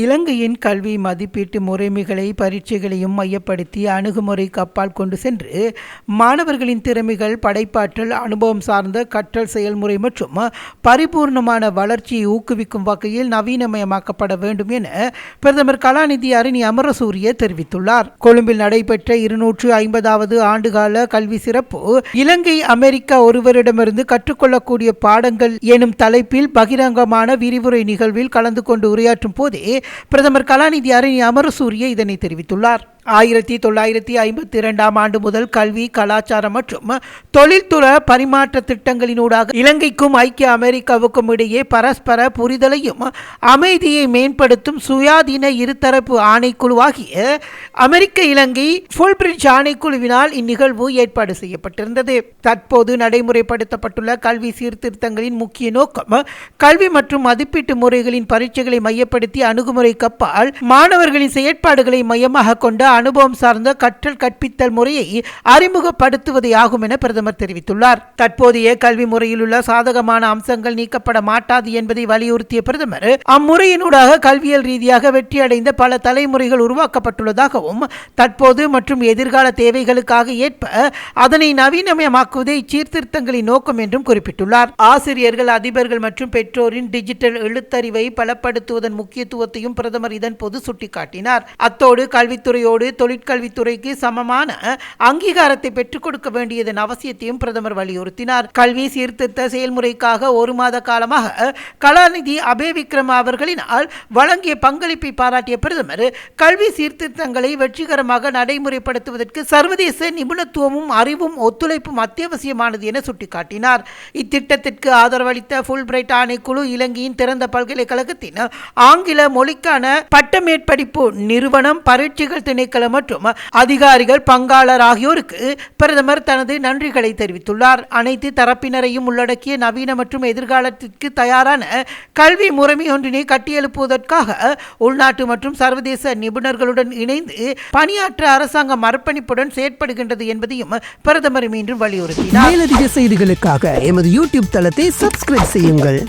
இலங்கையின் கல்வி மதிப்பீட்டு முறைமைகளை பரீட்சைகளையும் மையப்படுத்தி அணுகுமுறைக்கு அப்பால் கொண்டு சென்று மாணவர்களின் திறமைகள், படைப்பாற்றல், அனுபவம் சார்ந்த கற்றல் செயல்முறை மற்றும் பரிபூர்ணமான வளர்ச்சியை ஊக்குவிக்கும் வகையில் நவீனமயமாக்கப்பட வேண்டும் என பிரதமர் கலாநிதி அரணி அமரசூரிய தெரிவித்துள்ளார். கொழும்பில் நடைபெற்ற 250வது ஆண்டுகால கல்வி சிறப்பு இலங்கை அமெரிக்கா ஒருவரிடமிருந்து கற்றுக்கொள்ளக்கூடிய பாடங்கள் எனும் தலைப்பில் பகிரங்கமான விரிவுரை நிகழ்வில் கலந்து கொண்டு உரையாற்றும் போதே பிரதமர் கலாநிதி அரணி அமரசூரிய இதனை தெரிவித்துள்ளார். 1952ஆம் ஆண்டு முதல் கல்வி, கலாச்சாரம் மற்றும் தொழில்துறை பரிமாற்ற திட்டங்களினூடாக இலங்கைக்கும் ஐக்கிய அமெரிக்காவுக்கும் இடையே பரஸ்பர புரிதலையும் அமைதியை மேம்படுத்தும் சுயாதீன இருதரப்பு ஆணைக்குழுவாகிய அமெரிக்க இலங்கை ஃபுல்பிரிட்ஜ் ஆணைக்குழுவினால் இந்நிகழ்வு ஏற்பாடு செய்யப்பட்டிருந்தது. தற்போது நடைமுறைப்படுத்தப்பட்டுள்ள கல்வி சீர்திருத்தங்களின் முக்கிய நோக்கம் கல்வி மற்றும் மதிப்பீட்டு முறைகளின் பரீட்சைகளை மையப்படுத்தி அணுகுமுறைக்கு அப்பால் மாணவர்களின் செயற்பாடுகளை மையமாக கொண்ட அனுபவம் சார்ந்த கற்றல் கற்பித்தல் முறையை அறிமுகப்படுத்துவதே ஆகும் என பிரதமர் தெரிவித்துள்ளார். தற்போதைய கல்வி முறையில் உள்ள சாதகமான அம்சங்கள் நீக்கப்பட மாட்டாது என்பதை வலியுறுத்திய பிரதமர் அம்முறையினூடாக கல்வியல் ரீதியாக வெற்றியடைந்த பல தலைமுறைகள் உருவாக்கப்பட்டுள்ளதாகவும் தற்போது மற்றும் எதிர்கால தேவைகளுக்காக ஏற்ப அதனை நவீனமயமாக்குவதே இச்சீர்திருத்தங்களின் நோக்கம் என்றும் குறிப்பிட்டுள்ளார். ஆசிரியர்கள், அதிபர்கள் மற்றும் பெற்றோரின் டிஜிட்டல் எழுத்தறிவை பலப்படுத்துவதன் முக்கியத்துவத்தையும் பிரதமர் இதன் போது சுட்டிக்காட்டினார். அத்தோடு கல்வித்துறையோடு தொழிற்கல்வித்துறைக்கு சமமான அங்கீகாரத்தை பெற்றுக் கொடுக்க வேண்டியதன் அவசியத்தையும் பிரதமர் வலியுறுத்தினார். கல்வி சீர்திருத்த செயல்முறைக்காக 1 மாத காலமாக கலாநிதி அபேவிக்ரம அவர்களினால் வழங்கிய பங்களிப்பை பாராட்டிய பிரதமர் கல்வி சீர்திருத்தங்களை வெற்றிகரமாக நடைமுறைப்படுத்துவதற்கு சர்வதேச நிபுணத்துவமும் அறிவும் ஒத்துழைப்பும் அத்தியாவசியமானது என சுட்டிக்காட்டினார். இத்திட்டத்திற்கு ஆதரவளித்த ஃபுல்பிரைட் ஆணைக்குழு இலங்கையின் திறந்த பல்கலைக்கழகத்தின் ஆங்கில மொழிக்கான பட்டமேற்படிப்பு நிறுவனம், பரீட்சைகள் திணைக்களம் மற்றும் அதிகாரிகள், பங்காளர் ஆகியோருக்கு பிரதமர் தனது நன்றிகளை தெரிவித்துள்ளார். அனைத்து தரப்பினரையும் உள்ளடக்கிய நவீன மற்றும் எதிர்காலத்திற்கு தயாரான கல்வி முறைமை ஒன்றினை கட்டியெழுப்புவதற்காக உள்நாட்டு மற்றும் சர்வதேச நிபுணர்களுடன் இணைந்து பணியாற்ற அரசாங்கம் அர்ப்பணிப்புடன் செயற்படுகின்றது என்பதையும் பிரதமர் மீண்டும் வலியுறுத்தினார். மேலதிக செய்திகளுக்காக எமது யூடியூப் தளத்தை சப்ஸ்கிரைப் செய்யுங்கள்.